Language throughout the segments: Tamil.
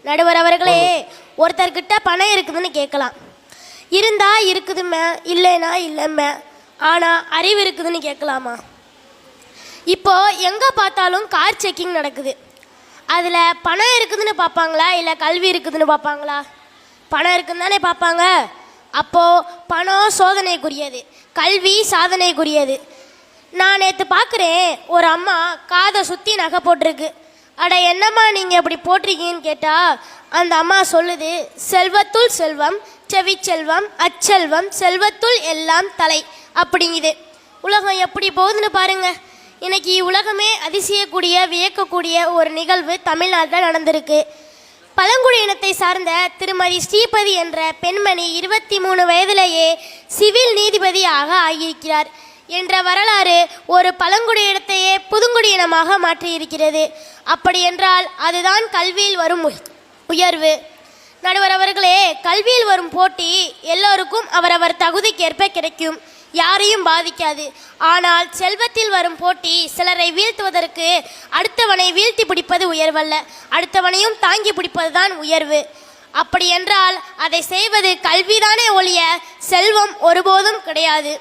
நடுவர் அவர்களே, ஒருத்தர்கிட்ட பணம் இருக்குதுன்னு கேட்கலாம். இருந்தா இருக்குதுமே, இல்லைனா இல்லைமே. ஆனால் அறிவு இருக்குதுன்னு கேட்கலாமா? இப்போ எங்கே பார்த்தாலும் கார் செக்கிங் நடக்குது. அதில் பணம் இருக்குதுன்னு பார்ப்பாங்களா, இல்லை கல்வி இருக்குதுன்னு பார்ப்பாங்களா? பணம் இருக்குன்னு தானே பார்ப்பாங்க. அப்போது பணம் சோதனைக்குரியது, கல்வி சாதனைக்குரியது. நான் நேற்று பார்க்குறேன், ஒரு அம்மா காதை சுற்றி நகை போட்டிருக்கு. அட என்னம்மா நீங்கள் இப்படி போட்டிருக்கீங்கன்னு கேட்டால் அந்த அம்மா சொல்லுது, செல்வத்துள் செல்வம், செவிச்செல்வம், அச்செல்வம், செல்வத்துள் எல்லாம் தலை அப்படிங்குது. உலகம் எப்படி போகுதுன்னு பாருங்க. இன்னைக்கு உலகமே அதிசயக்கூடிய வியக்கக்கூடிய ஒரு நிகழ்வு தமிழ்நாட்டில் நடந்திருக்கு. பழங்குடி இனத்தை சார்ந்த திருமதி ஸ்ரீபதி என்ற பெண்மணி 23 வயதிலேயே சிவில் நீதிபதியாக ஆகியிருக்கிறார் என்ற வரலாறு ஒரு பழங்குடி இனத்தையே புதுங்குடியினமாக மாற்றியிருக்கிறது. அப்படி என்றால் அதுதான் கல்வியில் வரும் உயர்வு. நடுவர் அவர்களே, கல்வியில் வரும் போட்டி எல்லோருக்கும் அவரவர் தகுதிக்கேற்ப கிடைக்கும், யாரையும் பாதிக்காது. ஆனால் செல்வத்தில் வரும் போட்டி சிலரை வீழ்த்துவதற்கு அடுத்தவனை வீழ்த்தி பிடிப்பது உயர்வல்ல, அடுத்தவனையும் தாங்கி பிடிப்பதுதான் உயர்வு. அப்படி என்றால் அதை செய்வது கல்விதானே ஒழிய செல்வம் ஒருபோதும் கிடையாது.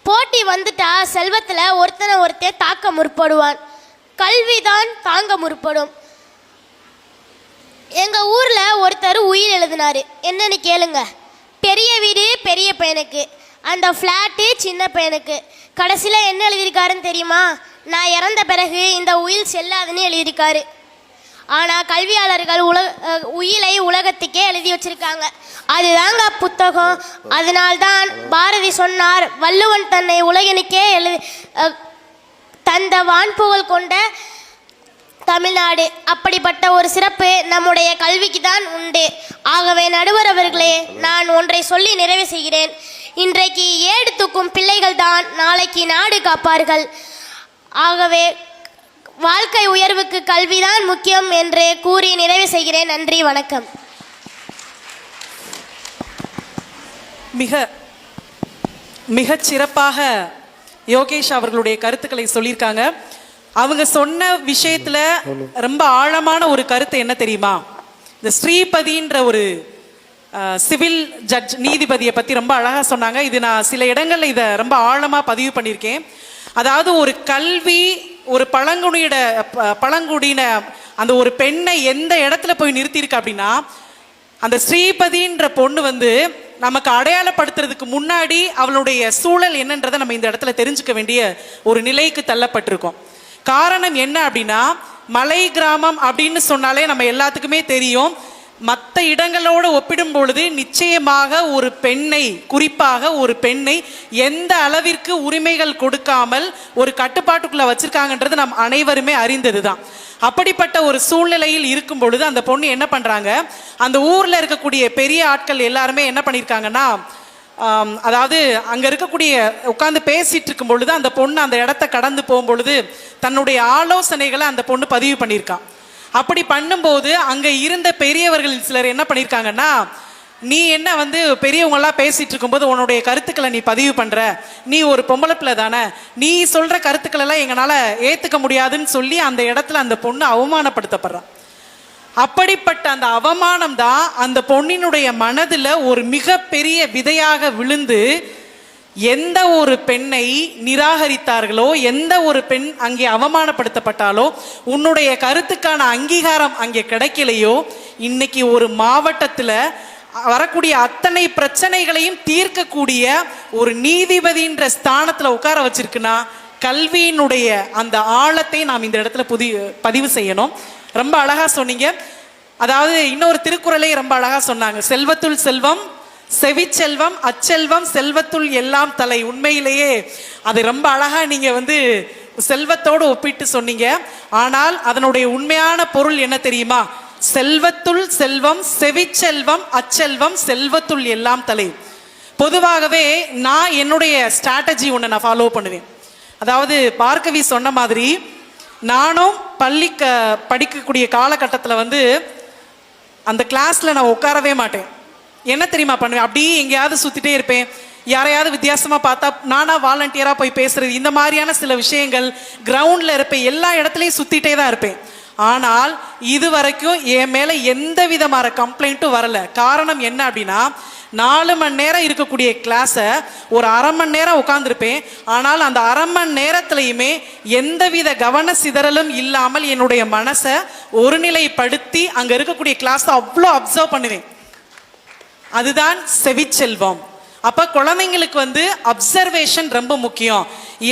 போட்டி வந்துட்டா செல்வத்தில் ஒருத்தன் தாக்க முற்படுவான், கல்விதான் தாங்க முற்படும். எங்கள் ஊரில் ஒருத்தர் உயிர் எழுதினார். என்னன்னு கேளுங்க. பெரிய வீடு பெரிய பையனுக்கு, அந்த ஃப்ளாட்டு சின்ன பையனுக்கு. கடைசியில் என்ன எழுதியிருக்காருன்னு தெரியுமா? நான் இறந்த பிறகு இந்த உயில் செல்லாதுன்னு எழுதியிருக்காரு. ஆனால் கல்வியாளர்கள் உயிலை உலகத்துக்கே எழுதி வச்சிருக்காங்க. அதுதாங்க புத்தகம். அதனால்தான் பாரதி சொன்னார், வள்ளுவன் தன்னை உலகினுக்கே தந்த வான்புகழ் கொண்ட தமிழ்நாடு. அப்படிப்பட்ட ஒரு சிறப்பு நம்முடைய கல்விக்கு தான் உண்டு. ஆகவே நடுவர் அவர்களே, நான் ஒன்றை சொல்லி நிறைவு செய்கிறேன். இன்றைக்கு ஏடு தூக்கும் பிள்ளைகள் தான் நாளைக்கு நாடு காப்பார்கள். ஆகவே வாழ்க்கை உயர்வுக்கு கல்விதான் முக்கியம் என்று கூறி நிறைவு செய்கிறேன். நன்றி, வணக்கம். மிக சிறப்பாக யோகேஷ் அவர்களுடைய கருத்துக்களை சொல்லியிருக்காங்க. அவங்க சொன்ன விஷயத்துல ரொம்ப ஆழமான ஒரு கருத்து என்ன தெரியுமா? இந்த ஸ்ரீபதின்ற ஒரு சிவில் ஜட்ஜ் நீதிபதியை பத்தி ரொம்ப அழகா சொன்னாங்க. இது நான் சில இடங்கள்ல இதை ரொம்ப ஆழமா பதிவு பண்ணியிருக்கேன். அதாவது ஒரு கல்வி ஒரு பழங்குடியின அந்த ஒரு பெண்ணை எந்த இடத்துல போய் நிறுத்தியிருக்கு அப்படின்னா, அந்த ஸ்ரீபதின்ற பொண்ணு நமக்கு அடையாளப்படுத்துறதுக்கு முன்னாடி அவளுடைய சூழல் என்னன்றதை நம்ம இந்த இடத்துல தெரிஞ்சுக்க வேண்டிய ஒரு நிலைக்கு தள்ளப்பட்டிருக்கோம். காரணம் என்ன அப்படின்னா, மலை கிராமம் அப்படின்னு சொன்னாலே நம்ம எல்லாத்துக்குமே தெரியும். மற்ற இடங்களோடு ஒப்பிடும் பொழுது நிச்சயமாக ஒரு பெண்ணை, குறிப்பாக ஒரு பெண்ணை எந்த அளவிற்கு உரிமைகள் கொடுக்காமல் ஒரு கட்டுப்பாட்டுக்குள்ள வச்சிருக்காங்கன்றது நம் அனைவருமே அறிந்தது தான். அப்படிப்பட்ட ஒரு சூழ்நிலையில் இருக்கும் பொழுது அந்த பொண்ணு என்ன பண்றாங்க, அந்த ஊர்ல இருக்கக்கூடிய பெரிய ஆட்கள் எல்லாருமே என்ன பண்ணியிருக்காங்கன்னா, அதாவது அங்க இருக்கக்கூடிய உட்கார்ந்து பேசிட்டு இருக்கும் பொழுது அந்த பொண்ணு அந்த இடத்த கடந்து போகும் பொழுது தன்னுடைய ஆலோசனைகளை அந்த பொண்ணு பதிவு பண்ணியிருக்கான். அப்படி பண்ணும்போது அங்க இருந்த பெரியவர்கள் சிலர் என்ன பண்ணியிருக்காங்கன்னா, நீ என்ன பெரியவங்களாம் பேசிட்டு இருக்கும்போது உன்னுடைய கருத்துக்களை நீ பதிவு பண்ற, நீ ஒரு பொம்பளை பிள்ளை தானே, நீ சொல்ற கருத்துக்கள் எல்லாம் எங்களால ஏத்துக்க முடியாதுன்னு சொல்லி அந்த இடத்துல அந்த பொண்ணு அவமானப்படுத்தப்படுறான். அப்படிப்பட்ட அந்த அவமானம் தான் அந்த பொண்ணினுடைய மனதுல ஒரு மிகப்பெரிய விதையாக விழுந்து எந்த ஒரு பெண்ணை நிராகரித்தார்களோ, எந்த ஒரு பெண் அங்கே அவமானப்படுத்தப்பட்டாலோ, உன்னுடைய கருத்துக்கான அங்கீகாரம் அங்கே கிடைக்கலையோ, இன்னைக்கு ஒரு மாவட்டத்தில் வரக்கூடிய அத்தனை பிரச்சனைகளையும் தீர்க்கக்கூடிய ஒரு நீதிபதின்ற ஸ்தானத்தில் உட்கார வச்சிருக்குன்னா கல்வியினுடைய அந்த ஆழத்தை நாம் இந்த இடத்துல பதிவு செய்யணும். ரொம்ப அழகா சொன்னீங்க. அதாவது இன்னொரு திருக்குறளை ரொம்ப அழகா சொன்னாங்க, செல்வத்துள் செல்வம், செவிச்செல்வம், அச்செல்வம், செல்வத்துள் எல்லாம் தலை. உண்மையிலேயே அது ரொம்ப அழகா நீங்க செல்வத்தோடு ஒப்பிட்டு சொன்னீங்க. ஆனால் அதனுடைய உண்மையான பொருள் என்ன தெரியுமா? செல்வத்துள் செல்வம், செவிச்செல்வம், அச்செல்வம், செல்வத்துள் எல்லாம் தலை. பொதுவாகவே நான் என்னுடைய ஸ்ட்ராட்டஜி ஒன்று நான் ஃபாலோ பண்ணுவேன். அதாவது பார்கவி சொன்ன மாதிரி நானும் படிக்கக்கூடிய காலகட்டத்தில் அந்த கிளாஸ்ல நான் உட்காரவே மாட்டேன். என்ன தெரியுமா பண்ணுவேன்? அப்படியே எங்கேயாவது சுத்திட்டே இருப்பேன். யாரையாவது வித்தியாசமா பார்த்தா நானா வாலண்டியரா போய் பேசுறது, இந்த மாதிரியான சில விஷயங்கள் கிரவுண்ட்ல இருப்பேன். எல்லா இடத்துலையும் சுத்திட்டே தான் இருப்பேன். ஆனால் இது வரைக்கும் என் மேல எந்த விதமான கம்ப்ளைண்ட்டும் வரல. காரணம் என்ன அப்படின்னா, 4 மணி நேரம் இருக்கக்கூடிய கிளாஸை ஒரு அரை மணி நேரம் உட்கார்ந்துருப்பேன். ஆனால் அந்த அரை மணி நேரத்திலையுமே எந்தவித கவன சிதறலும் இல்லாமல் என்னுடைய மனசை ஒருநிலைப்படுத்தி அங்க இருக்கக்கூடிய கிளாஸை அவ்வளோ அப்சர்வ் பண்ணுவேன். அதுதான் செவிச்செல்வம். அப்ப குழந்தைங்களுக்கு அப்சர்வேஷன் ரொம்ப முக்கியம்.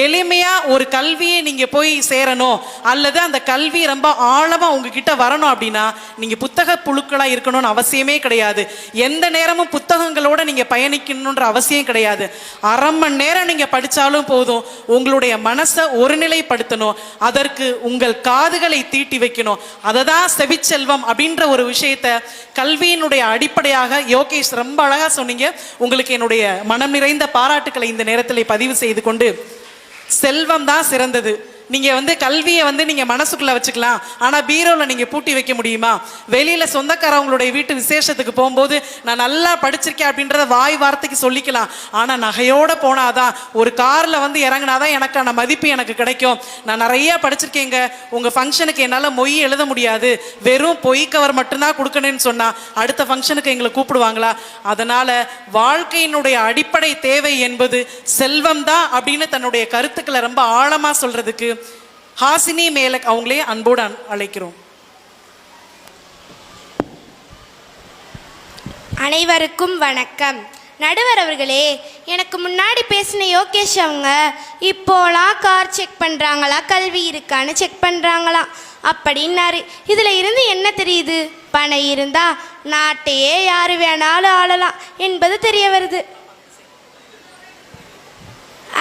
எளிமையா ஒரு கல்வியை நீங்க போய் சேரணும் அல்லது அந்த கல்வி ரொம்ப ஆழமா உங்ககிட்ட வரணும் அப்படின்னா நீங்க புத்தக புழுக்களா இருக்கணும்னு அவசியமே கிடையாது. எந்த நேரமும் புத்தகங்களோட நீங்க பயணிக்கணும்ன்ற அவசியம் கிடையாது. அரை மணி நேரம் நீங்க படிச்சாலும் போதும். உங்களுடைய மனசை ஒருநிலைப்படுத்தணும், அதற்கு உங்கள் காதுகளை தீட்டி வைக்கணும். அதை தான் செவிச்செல்வம் அப்படின்ற ஒரு விஷயத்த கல்வியினுடைய அடிப்படையாக யோகேஷ் ரொம்ப அழகா சொன்னீங்க. உங்களுக்கு என்னுடைய மனம் நிறைந்த பாராட்டுக்களை இந்த நேரத்தில் பதிவு செய்து கொண்டு, செல்வம் தான் சிறந்தது. நீங்க கல்வியை நீங்க மனசுக்குள்ள வச்சுக்கலாம், ஆனா பீரோல நீங்க பூட்டி வைக்க முடியுமா? வெளியில சொந்தக்காரவங்களுடைய வீட்டு விசேஷத்துக்கு போகும்போது நான் நல்லா படிச்சிருக்கேன் அப்படின்றத வாய் வார்த்தைக்கு சொல்லிக்கலாம். ஆனா நகையோட போனாதான், ஒரு கார்ல இறங்கினாதான் எனக்கான மதிப்பு எனக்கு கிடைக்கும். நான் நிறைய படிச்சிருக்கேங்க, உங்க ஃபங்க்ஷனுக்கு என்னால மொய் எழுத முடியாது, வெறும் பொய் கவர் மட்டும்தான் கொடுக்கணும்னு சொன்னா அடுத்த ஃபங்க்ஷனுக்கு எங்களை கூப்பிடுவாங்களா? அதனால வாழ்க்கையினுடைய அடிப்படை தேவை என்பது செல்வம் தான் அப்படின்னு தன்னுடைய கருத்துக்களை ரொம்ப ஆழமா சொல்றதுக்கு ஹாசினி மேலக் அவங்களே அன்போடு அழைக்கிறோம். அனைவருக்கும் வணக்கம். நடுவர் அவர்களே, எனக்கு முன்னாடி பேசின யோகேஷ் அவங்க இப்போலாம் கார் செக் பண்ணுறாங்களா, கல்வி இருக்கான்னு செக் பண்ணுறாங்களா அப்படின்னாரு. இதில் இருந்து என்ன தெரியுது? பணம் இருந்தால் நாட்டையே யார் வேணாலும் ஆளலாம் என்பது தெரிய வருது.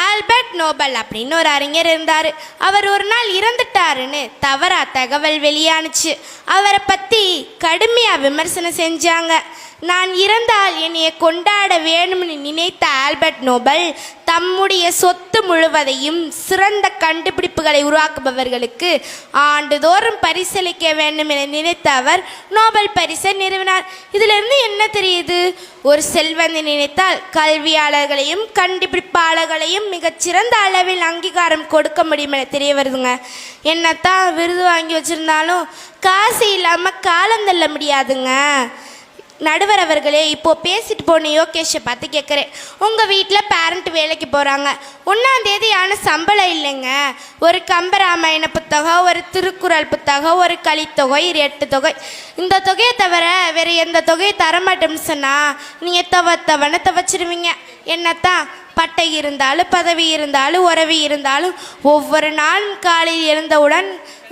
ஆல்பர்ட் நோபல் அப்படின்னு ஒரு அறிஞர் இருந்தார். அவர் ஒரு நாள் இறந்துட்டாருன்னு தவறா தகவல் வெளியானுச்சு. அவரை பற்றி கடுமையாக விமர்சனம் செஞ்சாங்க. நான் இறந்தால் என்னையை கொண்டாட வேணும்னு நினைத்த ஆல்பர்ட் நோபல் தம்முடைய சொத்து முழுவதையும் சிறந்த கண்டுபிடிப்புகளை உருவாக்குபவர்களுக்கு ஆண்டுதோறும் பரிசளிக்க வேண்டும் என நினைத்த அவர் நோபல் பரிசை நிறுவினார். இதிலிருந்து என்ன தெரியுது? ஒரு செல்வந்தை நினைத்தால் கல்வியாளர்களையும் கண்டுபிடிப்பாளர்களையும் மிகச்சிறந்த அளவில் அங்கீகாரம் கொடுக்க முடியும் என தெரிய வருதுங்க. என்னத்தான் விருது வாங்கி வச்சிருந்தாலும் காசு இல்லாமல் காலம் தள்ள முடியாதுங்க. நடுவர் அவர்களே, இப்போது பேசிட்டு போன யோகேஷை பார்த்து கேட்குறேன். உங்கள் வீட்டில் பேரண்ட் வேலைக்கு போகிறாங்க, 1ஆம் தேதி ஆனால் சம்பளம் இல்லைங்க. ஒரு கம்பராமாயண புத்தகம், ஒரு திருக்குறள் புத்தகம், ஒரு கலித்தொகை, 8 தொகை, இந்த தொகையை தவிர வேறு எந்த தொகையை தரமாட்டோம்னு சொன்னால் நீங்கள் தவனை தவச்சிருவீங்க. என்னத்தான் பட்டை இருந்தாலும் பதவி இருந்தாலும் உறவு இருந்தாலும் ஒவ்வொரு நாளும் காலையில் எழுந்தவுடன்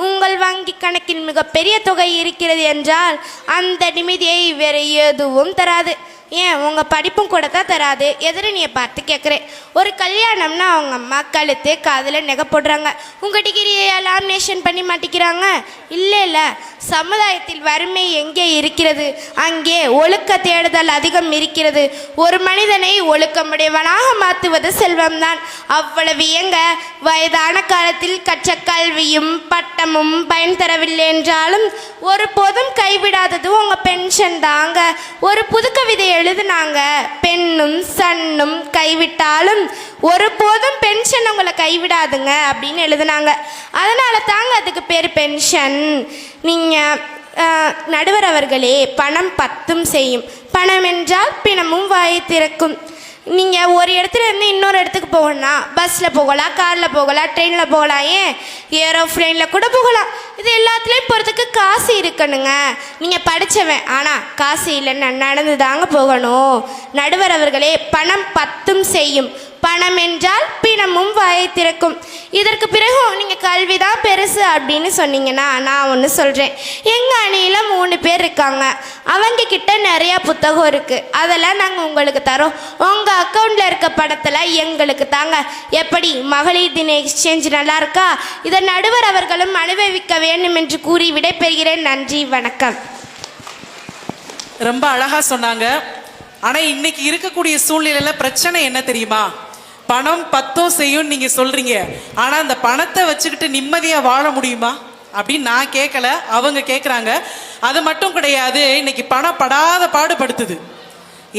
உங்கள் வங்கி கணக்கின் மிகப்பெரிய தொகை இருக்கிறது என்றால் அந்த நிம்மதியை வேறு எதுவும் தராது. ஏன் உங்கள் படிப்பும் கூட தான் தராது. எதிரணியை பார்த்து கேட்குறேன். ஒரு கல்யாணம்னா அவங்க அம்மா கழுத்து காதில் நகை போடுறாங்க, உங்கள் டிகிரியை லாமினேஷன் பண்ணி மாட்டிக்கிறாங்க. இல்லை, சமுதாயத்தில் வறுமை எங்கே இருக்கிறது அங்கே ஒழுக்க தேடுதல் அதிகம் இருக்கிறது. ஒரு மனிதனை ஒழுக்கமுடையவனாக மாற்றுவது செல்வம்தான். அவ்வளவு எங்க வயதான காலத்தில் கற்ற கல்வியும் பட்டமும் பயன் தரவில்லை என்றாலும் ஒருபோதும் கைவிடாதது உங்கள் பென்ஷன் தாங்க. ஒரு புது கவிதை எழுதுனாங்க, பெண்ணும் சன்னும் கைவிட்டாலும் ஒருபோதும் பென்ஷன் உங்களை கைவிடாதுங்க அப்படின்னு எழுதுனாங்க. அதனால தாங்க அதுக்கு பேர் பென்ஷன். நீங்கள் நடுவர் அவர்களே, பணம் 10 செய்யும். பணம் என்றால் பிணமும் வாயை திறக்கும். நீங்கள் ஒரு இடத்துல இருந்து இன்னொரு இடத்துக்கு போகணும்னா பஸ்ஸில் போகலாம், காரில் போகலாம், ட்ரெயினில் போகலாம், ஏன் ஏரோப்ளைனில் கூட போகலாம். இது எல்லாத்துலேயும் போகிறதுக்கு காசு இருக்கணுங்க. நீங்கள் படித்தவன் ஆனால் காசு இல்லைன்னு நடந்து தாங்க போகணும். நடுவர் அவர்களே, பணம் 10 செய்யும். பணம் என்றால் பிணமும் வாயை திறக்கும். இதற்கு பிறகு நீங்கள் கல்வி தான் பெருசு அப்படின்னு சொன்னீங்கன்னா நான் ஒன்று சொல்கிறேன். எங்கள் அணியில் 3 பேர் இருக்காங்க, அவங்க கிட்ட நிறையா புத்தகம் இருக்குது, அதெல்லாம் நாங்கள் உங்களுக்கு தரோம். உங்கள் அக்கௌண்ட்டில் இருக்க படத்தில் எங்களுக்கு தாங்க. எப்படி மகளிர் தின எக்ஸ்சேஞ்ச் நல்லா இருக்கா? இதை நடுவர் அவர்களும் அனுபவிக்க வேண்டும் என்று கூறி விடைபெறுகிறேன். நன்றி, வணக்கம். ரொம்ப அழகா சொன்னாங்க. ஆனா இன்னைக்கு இருக்கக்கூடிய சூழ்நிலையில பிரச்சனை என்ன தெரியுமா? பணம் 10 செய்யும் நீங்க சொல்றீங்க, ஆனா அந்த பணத்தை வச்சுக்கிட்டு நிம்மதியா வாழ முடியுமா அப்படின்னு நான் கேட்கல, அவங்க கேட்குறாங்க. அது மட்டும் கிடையாது, இன்னைக்கு பணம் படாத பாடுபடுத்துது.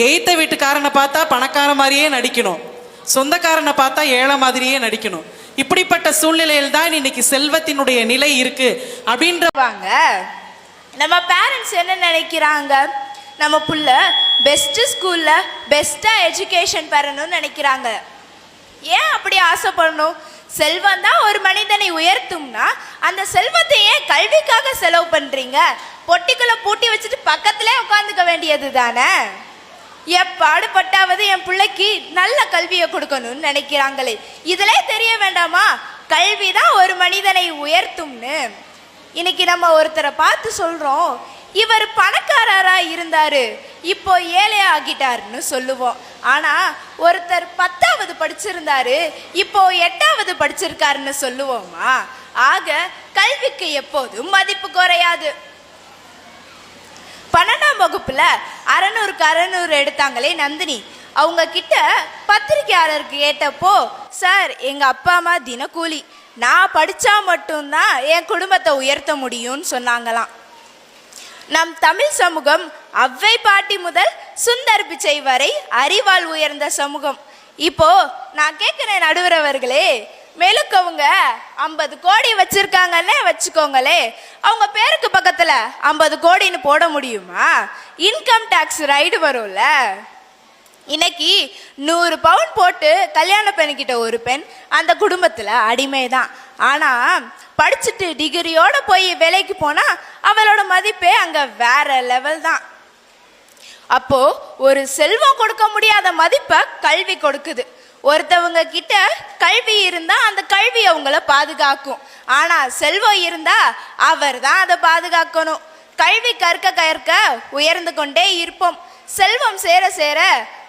எய்த்த வீட்டுக்காரனை பார்த்தா பணக்கார மாதிரியே நடிக்கணும், சொந்தக்காரனை பார்த்தா ஏழை மாதிரியே நடிக்கணும். இப்படிப்பட்ட சூழ்நிலையில் தான் இன்னைக்கு செல்வத்தினுடைய நிலை இருக்கு அப்படின்ற வாங்க. நம்ம பேரண்ட்ஸ் என்ன நினைக்கிறாங்க? நம்ம புள்ள பெஸ்ட் ஸ்கூல்ல பெஸ்டா எஜுகேஷன் பெறணும்னு நினைக்கிறாங்க. ஏன் அப்படி ஆசைப்படணும்? செல்வம் தான் ஒரு மனிதனை உயர்த்தும்னா அந்த செல்வத்தை ஏன் கல்விக்காக செலவு பண்றீங்க? பொட்டிக்குள்ள பூட்டி வச்சுட்டு பக்கத்திலே உட்காந்துக்க வேண்டியது தானே. எப்பாடுபட்டாவது என் பிள்ளைக்கு நல்ல கல்வியை கொடுக்கணும்னு நினைக்கிறாங்களே, இதிலே தெரிய வேண்டாமா கல்வி தான் ஒரு மனிதனை உயர்த்தும்னு? இன்னைக்கு நம்ம ஒருத்தரை பார்த்து சொல்றோம், இவர் பணக்காரரா இருந்தாரு இப்போ ஏழை ஆகிட்டாருன்னு சொல்லுவோம். ஆனா ஒருத்தர் 10வது படிச்சிருந்தாரு இப்போ 8வது படிச்சிருக்காருன்னு சொல்லுவோமா? ஆக கல்விக்கு எப்போதும் மதிப்பு குறையாது. 12ஆம் வகுப்புல 600க்கு 600 எடுத்தாங்களே நந்தினி, அவங்க கிட்ட பத்திரிகையாளருக்கு கேட்டப்போ, சார் எங்க அப்பா அம்மா தினக்கூலி, நான் படிச்சா மட்டும்தான் என் குடும்பத்தை உயர்த்த முடியும்னு சொன்னாங்களாம். நம் தமிழ் சமூகம் அவ்வை பாட்டி முதல் சுந்தர் பிச்சை வரை அறிவால் உயர்ந்த சமூகம். இப்போ நான் கேட்கிறேன் நடுவர் அவர்களே, மெலுக்கவங்க 50 கோடி வச்சிருக்காங்கன்னே வச்சுக்கோங்களே, அவங்க பேருக்கு பக்கத்துல 50 கோடின்னு போட முடியுமா? இன்கம் டாக்ஸ் ரைடு வரும்ல. இன்னைக்கு 100 பவுன் போட்டு கல்யாண பெண்கிட்ட ஒரு பெண் அந்த குடும்பத்துல அடிமைதான். ஆனா படிச்சுட்டு டிகிரியோட போய் வேலைக்கு போனா அவளோட மதிப்பே அங்க வேற லெவல் தான். அப்போ ஒரு செல்வம் கொடுக்க முடியாத மதிப்பை கல்வி கொடுக்குது. ஒருத்தவங்க கிட்ட கல்வி இருந்தா அந்த கல்வி அவங்கள பாதுகாக்கும். ஆனா செல்வம் இருந்தா அவர் தான் அதை பாதுகாக்கணும். கல்வி கற்க கற்க உயர்ந்து கொண்டே இருப்போம், செல்வம் சேர சேர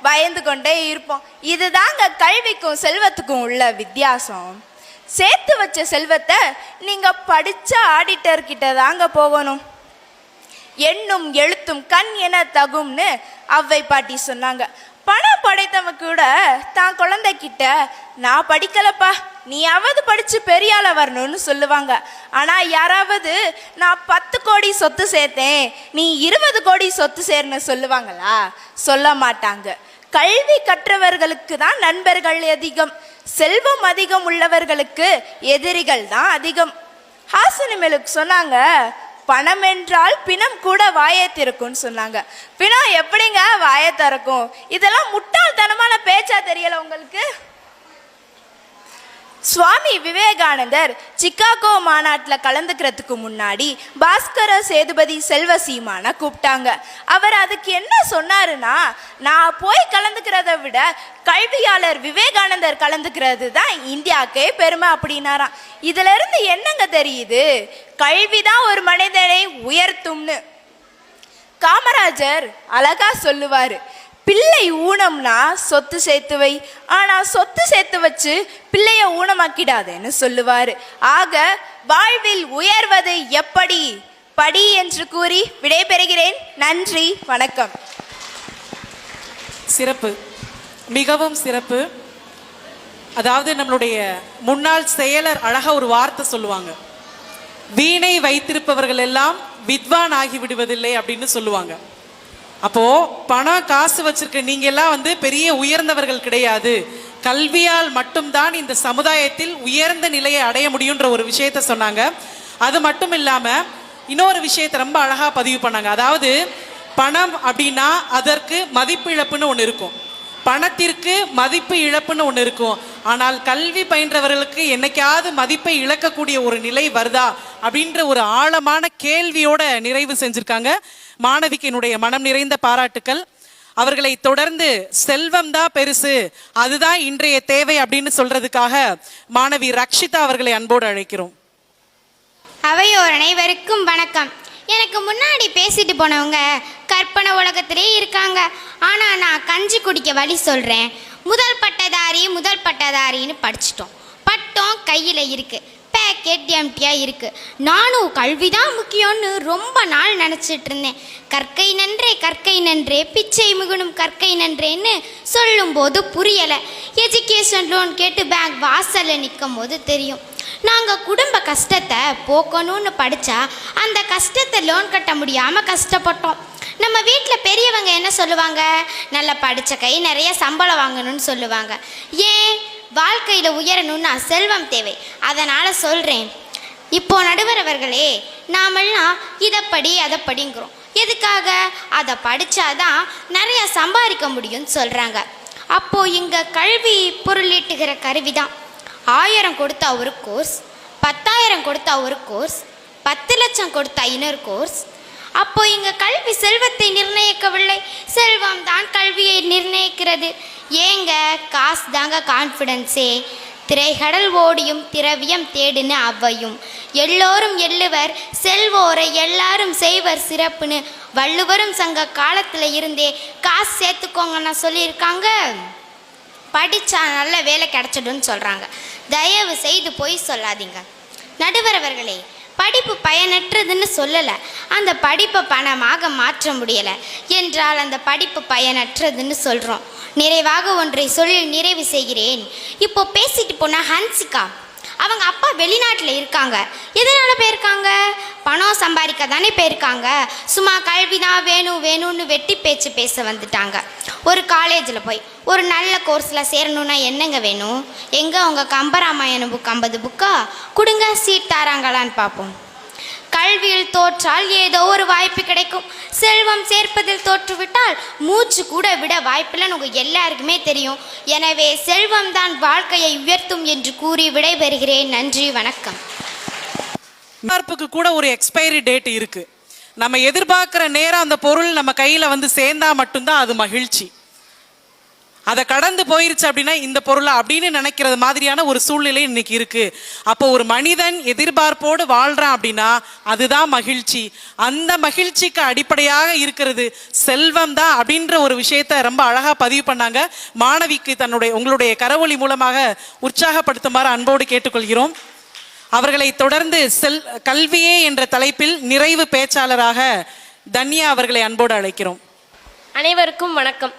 பயந்து கொண்டே இருப்போம். இதுதாங்க கல்விக்கும் செல்வத்துக்கும் உள்ள வித்தியாசம். சேர்த்து வச்ச செல்வத்தை நீங்க படிச்ச ஆடிட்டர் கிட்ட தாங்க போகணும். எண்ணும் எழுத்தும் கண் என தகும்னு அவ்வை பாட்டி சொன்னாங்க. பணம் படைத்தவங்க கூட தான் குழந்தைகிட்ட, நான் படிக்கலப்பா நீயாவது படிச்சு பெரியாள வரணும்னு சொல்லுவாங்க. ஆனா யாராவது நான் 10 கோடி சொத்து சேர்த்தேன் நீ 20 கோடி சொத்து சேர்ன்னு சொல்லுவாங்களா? சொல்ல மாட்டாங்க. கல்வி கற்றவர்களுக்கு தான் நண்பர்கள் அதிகம், செல்வம் அதிகம் உள்ளவர்களுக்கு எதிரிகள் தான் அதிகம். ஹாசனிமெலுக்கு சொன்னாங்க, பணம் என்றால் பிணம் கூட வாயை திறக்கும்னு சொன்னாங்க. பிணம் எப்படிங்க வாயை திறக்கும்? இதெல்லாம் முட்டாள்தனமான பேச்சா தெரியல உங்களுக்கு? சுவாமி விவேகானந்தர் சிக்காகோ மாநாட்டில் கலந்துக்கிறதுக்கு முன்னாடி பாஸ்கர சேதுபதி செல்வ சீமான கூப்பிட்டாங்க. அவர் அதுக்கு என்ன சொன்னாருன்னா, நான் போய் கலந்துக்கிறத விட கல்வியாளர் விவேகானந்தர் கலந்துக்கிறது தான் இந்தியாவுக்கே பெருமை அப்படின்னாராம். இதுல இருந்து என்னங்க தெரியுது? கல்விதான் ஒரு மனிதனை உயர்த்தும்னு. காமராஜர் அழகா சொல்லுவாரு, பிள்ளை ஊனம்னா சொத்து சேர்த்து வை, ஆனா சொத்து சேர்த்து வச்சு பிள்ளைய ஊனமாக்கிடாதேன்னு சொல்லுவாரு. ஆக வாழ்வில் உயர்வது எப்படி? படி என்று கூறி விடைபெறுகிறேன். நன்றி, வணக்கம். சிறப்பு, மிகவும் சிறப்பு. அதாவது நம்மளுடைய முன்னாள் செயலர் அழகா ஒரு வார்த்தை சொல்லுவாங்க, வீணை வைத்திருப்பவர்கள் எல்லாம் வித்வான் ஆகி விடுவதில்லை அப்படின்னு சொல்லுவாங்க. அப்போ பணம் காசு வச்சிருக்க நீங்க எல்லாம் பெரிய உயர்ந்தவர்கள் கிடையாது, கல்வியால் மட்டும்தான் இந்த சமுதாயத்தில் உயர்ந்த நிலையை அடைய முடியுன்ற ஒரு விஷயத்த சொன்னாங்க. அது மட்டும் இல்லாம இன்னொரு விஷயத்தை ரொம்ப அழகா பதிவு பண்ணாங்க. அதாவது பணம் அப்படின்னா அதற்கு மதிப்பு இழப்புன்னு ஒன்று இருக்கும், பணத்திற்கு மதிப்பு இழப்புன்னு ஒன்று இருக்கும். ஆனால் கல்வி பயின்றவர்களுக்கு என்னைக்காவது மதிப்பை இழக்கக்கூடிய ஒரு நிலை வருதா அப்படின்ற ஒரு ஆழமான கேள்வியோட நிறைவு செஞ்சிருக்காங்க. மாணவிக்கு என்னுடைய மனம் நிறைந்த பாராட்டுக்கள். அவர்களை தொடர்ந்து செல்வம் தான் பெருசு, அதுதான் இன்றைய தேவை அப்படின்னு சொல்றதுக்காக மாணவி ரக்ஷிதா அவர்களை அன்போடு அழைக்கிறோம். அவையோர் அனைவருக்கும் வணக்கம். எனக்கு முன்னாடி பேசிட்டு போனவங்க கற்பனை உலகத்திலே இருக்காங்க. ஆனால் நான் கஞ்சி குடிக்க வழி சொல்கிறேன். முதல் பட்டதாரின்னு படிச்சிட்டோம், பட்டம் கையில் இருக்குது, பேக்கெட் எம்டியாக இருக்குது. நானும் கல்வி தான் முக்கியம்னு ரொம்ப நாள் நினச்சிட்டு இருந்தேன். கற்கை நன்றே பிச்சை மிகுனும் கற்கை நன்றேன்னு சொல்லும்போது புரியலை. எஜுகேஷன் லோன் கேட்டு பேங்க் வாசலில் நிற்கும் போது தெரியும். நாங்கள் குடும்ப கஷ்டத்தை போக்கணும்னு படித்தா அந்த கஷ்டத்தை லோன் கட்ட முடியாமல் கஷ்டப்பட்டோம். நம்ம வீட்டில் பெரியவங்க என்ன சொல்லுவாங்க, நல்லா படித்த கை நிறைய சம்பளம் வாங்கணும்னு சொல்லுவாங்க. ஏன் வாழ்க்கையில் உயரணும்னா செல்வம் தேவை. அதனால் சொல்கிறேன். இப்போ நடுவர் அவர்களே, நாமெல்லாம் இதை படி அதை படிங்கிறோம். எதுக்காக? அதை படித்தாதான் நிறைய சம்பாதிக்க முடியும்னு சொல்கிறாங்க. அப்போது இங்கே கல்வி பொருளீட்டுகிற கருவி தான். 1000 கொடுத்தா ஒரு கோர்ஸ், 10,000 கொடுத்தா ஒரு கோர்ஸ், 10 லட்சம் கொடுத்தா இன்னொரு கோர்ஸ். அப்போ இங்கே கல்வி செல்வத்தை நிர்ணயிக்கவில்லை, செல்வம் தான் கல்வியை நிர்ணயிக்கிறது. ஏங்க, காசு தாங்க கான்ஃபிடென்ஸே. திரைகடல் ஓடியும் திரவியம் தேடின அவ்வையும் எல்லோரும் எள்ளுவர் செல்வோரை எல்லாரும் செய்வர் சிறப்புன்னு வள்ளுவரும் சங்க காலத்தில் இருந்தே காசு சேர்த்துக்கோங்கன்னு சொல்லியிருக்காங்க. படித்தா நல்ல வேலை கிடைச்சிடும்னு சொல்கிறாங்க. தயவு செய்து பொய் சொல்லாதீங்க. நடுவர் அவர்களே, படிப்பு பயனற்றதுன்னு சொல்லலை, அந்த படிப்பை பணமாக மாற்ற முடியலை என்றால் அந்த படிப்பு பயனற்றதுன்னு சொல்கிறோம். நிறைவாக ஒன்றை சொல்லி நிறைவு செய்கிறேன். இப்போ பேசிட்டு போன ஹன்சிகா, அவங்க அப்பா வெளிநாட்டில் இருக்காங்க. எதனால் போயிருக்காங்க? பணம் சம்பாதிக்க தானே போயிருக்காங்க. சும்மா கல்வி தான் வேணும் வேணும்னு வெட்டி பேச்சு பேச வந்துட்டாங்க. ஒரு காலேஜில் போய் ஒரு நல்ல கோர்ஸில் சேரணுன்னா என்னங்க வேணும்? எங்கே அவங்க கம்பராமாயணம் புக் 50 புக்கா கொடுங்க, சீட் தராங்களான்னு பார்ப்போம். கல்வியில் தோற்றால் ஏதோ ஒரு வாய்ப்பு கிடைக்கும். செல்வம் சேர்ப்பதில் தோற்றுவிட்டால் மூச்சு கூட விட வாய்ப்பில்லைன்னு உங்கள் எல்லாருக்குமே தெரியும். எனவே செல்வம் தான் வாழ்க்கையை உயர்த்தும் என்று கூறி விடைபெறுகிறேன். நன்றி, வணக்கம். எதிர்பார்ப்புக்கு கூட ஒரு எக்ஸ்பைரி டேட் இருக்கு. நம்ம எதிர்பார்க்கிற நேரம் அந்த பொருள் நம்ம கையில வந்து சேர்ந்தா மட்டும்தான் அது மகிழ்ச்சி. அதை கடந்து போயிருச்சு அப்படின்னா இந்த பொருளை அப்படின்னு நினைக்கிறது மாதிரியான ஒரு சூழ்நிலை இன்னைக்கு இருக்கு. அப்போ ஒரு மனிதன் எதிர்பார்ப்போடு வாழ்றான் அப்படின்னா அதுதான் மகிழ்ச்சி. அந்த மகிழ்ச்சிக்கு அடிப்படையாக இருக்கிறது செல்வம் தான் அப்படின்ற ஒரு விஷயத்த ரொம்ப அழகா பதிவு பண்ணாங்க. மாணவிக்கு உங்களுடைய கரவொலி மூலமாக உற்சாகப்படுத்துமாறு அன்போடு கேட்டுக்கொள்கிறோம். அவர்களை தொடர்ந்து கல்வியே என்ற தலைப்பில் நிறைவு பேச்சாளராக தன்யா அவர்களை அன்போடு அழைக்கிறோம். அனைவருக்கும் வணக்கம்.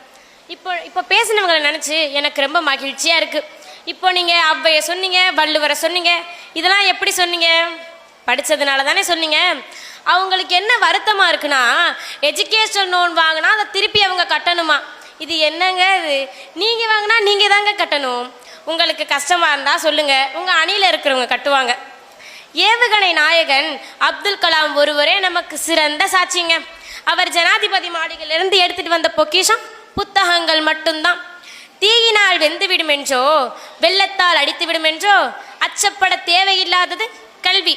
இப்போ பேசினவங்களை நினச்சி எனக்கு ரொம்ப மகிழ்ச்சியாக இருக்குது. இப்போ நீங்கள் ஔவையை சொன்னீங்க, வள்ளுவரை சொன்னீங்க, இதெல்லாம் எப்படி சொன்னீங்க? படித்ததுனால தானே சொன்னீங்க. அவங்களுக்கு என்ன வருத்தமாக இருக்குன்னா, எஜுகேஷன் லோன் வாங்கினா அதை திருப்பி அவங்க கட்டணுமா? இது என்னங்க இது? நீங்கள் வாங்கினா நீங்கள் தாங்க கட்டணும். உங்களுக்கு கஷ்டமாக இருந்தால் சொல்லுங்கள், உங்கள் அணியில் இருக்கிறவங்க கட்டுவாங்க. ஏவுகணை நாயகன் அப்துல் கலாம் ஒருவரே நமக்கு சிறந்த சாட்சிங்க. அவர் ஜனாதிபதி மாளிகையிலிருந்து எடுத்துகிட்டு வந்த பொக்கிஷம் புத்தகங்கள் மட்டும்தான். தீயினால் வெந்துவிடும் என்றோ வெள்ளத்தால் அடித்துவிடும் என்றோ அச்சப்பட தேவையில்லாதது கல்வி.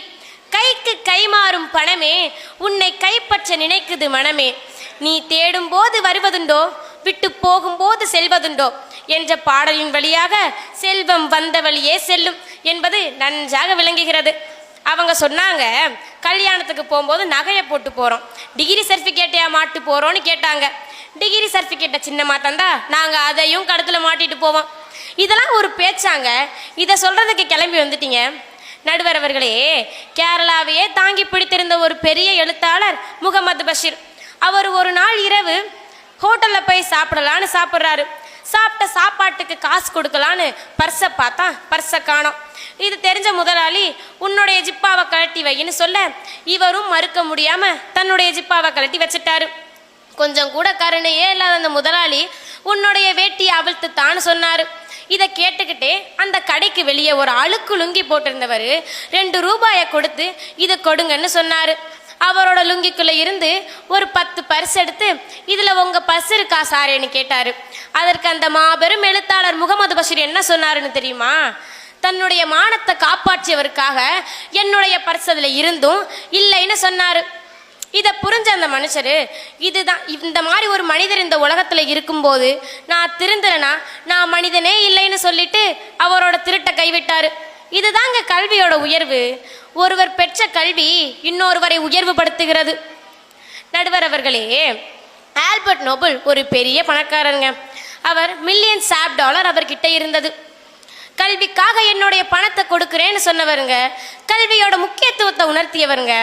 கைக்கு கைமாறும் பணமே உன்னை கைப்பற்ற நினைக்குது மனமே. நீ தேடும் போது வருவதுண்டோ, விட்டு போகும்போது செல்வதுண்டோ என்ற பாடலின் வழியாக செல்வம் வந்த வழியே செல்லும் என்பது நன்றாக விளங்குகிறது. அவங்க சொன்னாங்க, கல்யாணத்துக்கு போகும்போது நகையை போட்டு போகிறோம், டிகிரி சர்டிஃபிகேட்டையா மாட்டு போகிறோன்னு கேட்டாங்க. டிகிரி சர்டிஃபிகேட்டை சின்னமாக தந்தா நாங்கள் அதையும் கழுத்தில் மாட்டிட்டு போவோம். இதெல்லாம் ஒரு பேச்சாங்க? இதை சொல்கிறதுக்கு கிளம்பி வந்துட்டீங்க. நடுவர் அவர்களே, கேரளாவையே தாங்கி பிடித்திருந்த ஒரு பெரிய எழுத்தாளர் முகமது பஷீர், அவர் ஒரு நாள் இரவு ஹோட்டலில் போய் சாப்பிடலான்னு சாப்பிட்றாரு. சாப்பிட்ட சாப்பாட்டுக்கு காசு கொடுக்கலான்னு பர்ஸை பார்த்தா பர்ஸை காணோம். இது தெரிஞ்ச முதலாளி உன்னுடைய ஜிப்பாவை கழட்டி வைன்னு சொல்ல இவரும் மறுக்க முடியாமல் தன்னுடைய ஜிப்பாவை கழட்டி வச்சுட்டாரு. கொஞ்சம் கூட கருணையே இல்லாத அந்த முதலாளி உன்னுடைய வேட்டியை அவிழ்த்துத்தான்னு சொன்னார். இதை கேட்டுக்கிட்டே அந்த கடைக்கு வெளியே ஒரு அழுக்கு லுங்கி போட்டிருந்தவர் 2 ரூபாயை கொடுத்து இதை கொடுங்கன்னு சொன்னார். அவரோட லுங்கிக்குள்ளே இருந்து ஒரு 10 பர்ஸ் எடுத்து இதில் உங்கள் பர்ஸ் இருக்கா சாரேன்னு கேட்டார். அதற்கு அந்த மாபெரும் எழுத்தாளர் முகமது பஷீர் என்ன சொன்னாருன்னு தெரியுமா? தன்னுடைய மானத்தை காப்பாற்றியவருக்காக என்னுடைய பர்ஸ் அதில் இருந்தும் இல்லைன்னு சொன்னார். இதை புரிஞ்ச அந்த மனுஷர், இதுதான் இந்த மாதிரி ஒரு மனிதர் இந்த உலகத்தில் இருக்கும்போது நான் திருந்தலைனா நான் மனிதனே இல்லைன்னு சொல்லிட்டு அவரோட திருட்டை கைவிட்டார். இதுதாங்க கல்வியோட உயர்வு. ஒருவர் பெற்ற கல்வி இன்னொருவரை உயர்வுபடுத்துகிறது. நடுவர் அவர்களே, ஆல்பர்ட் நோபல் ஒரு பெரிய பணக்காரருங்க. அவர் மில்லியன்ஸ் ஆஃப் டாலர் அவர்கிட்ட இருந்தது. கல்விக்காக என்னுடைய பணத்தை கொடுக்குறேன்னு சொன்னவருங்க, கல்வியோட முக்கியத்துவத்தை உணர்த்தியவருங்க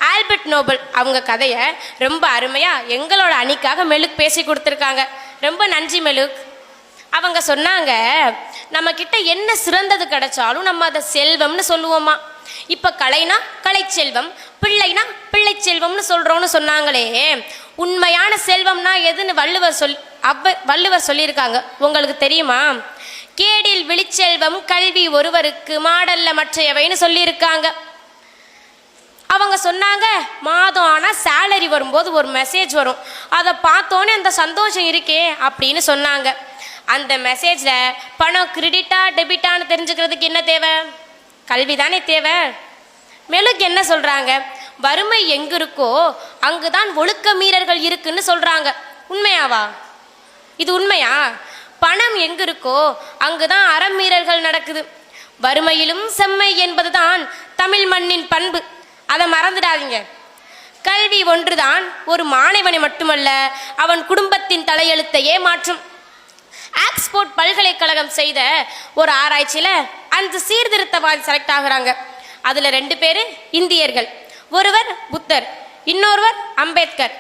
ஆல்பர்ட் நோபல். அவங்க கதையை ரொம்ப அருமையாக எங்களோட அணிக்காக மெலுக் பேசி கொடுத்துருக்காங்க. ரொம்ப நன்றி மெலுக். அவங்க சொன்னாங்க, நம்மக்கிட்ட என்ன சிறந்தது கிடைச்சாலும் நம்ம அதை செல்வம்னு சொல்லுவோமா. இப்போ கலைனா கலை செல்வம், பிள்ளைனா பிள்ளை செல்வம்னு சொல்கிறோன்னு சொன்னாங்களே, உண்மையான செல்வம்னா எதுன்னு வள்ளுவர் சொல்லியிருக்காங்க. உங்களுக்கு தெரியுமா? கேடில் விழிச்செல்வம் கல்வி ஒருவருக்கு மாடல்ல மற்றையவைன்னு சொல்லியிருக்காங்க. அவங்க சொன்னாங்க, மாதம் ஆனால் சேலரி வரும்போது ஒரு மெசேஜ் வரும், அதை பார்த்தோன்னே அந்த சந்தோஷம் இருக்கே அப்படின்னு சொன்னாங்க. அந்த மெசேஜில் பணம் கிரெடிட்டா டெபிட்டான்னு தெரிஞ்சுக்கிறதுக்கு என்ன தேவை? கல்வி தானே தேவை. மேலும் என்ன சொல்கிறாங்க, வறுமை எங்கே இருக்கோ அங்குதான் ஒழுக்க மீறல்கள் இருக்குன்னு சொல்கிறாங்க. உண்மையாவா? இது உண்மையா? பணம் எங்கே இருக்கோ அங்குதான் அறமீறல்கள் நடக்குது. வறுமையிலும் செம்மை என்பதுதான் தமிழ் மண்ணின் பண்பு, அதை மறந்துடாதீங்க. கல்வி ஒன்றுதான் ஒரு மாணவனை மட்டுமல்ல, அவன் குடும்பத்தின் தலையெழுத்தையே மாற்றும். ஆக்ஸ்போர்ட் பல்கலைக்கழகம் செய்த ஒரு ஆராய்ச்சியில் 5 சீர்திருத்தவாதி செலக்ட் ஆகுறாங்க. அதில் 2 பேர் இந்தியர்கள். ஒருவர் புத்தர், இன்னொருவர் அம்பேத்கர்.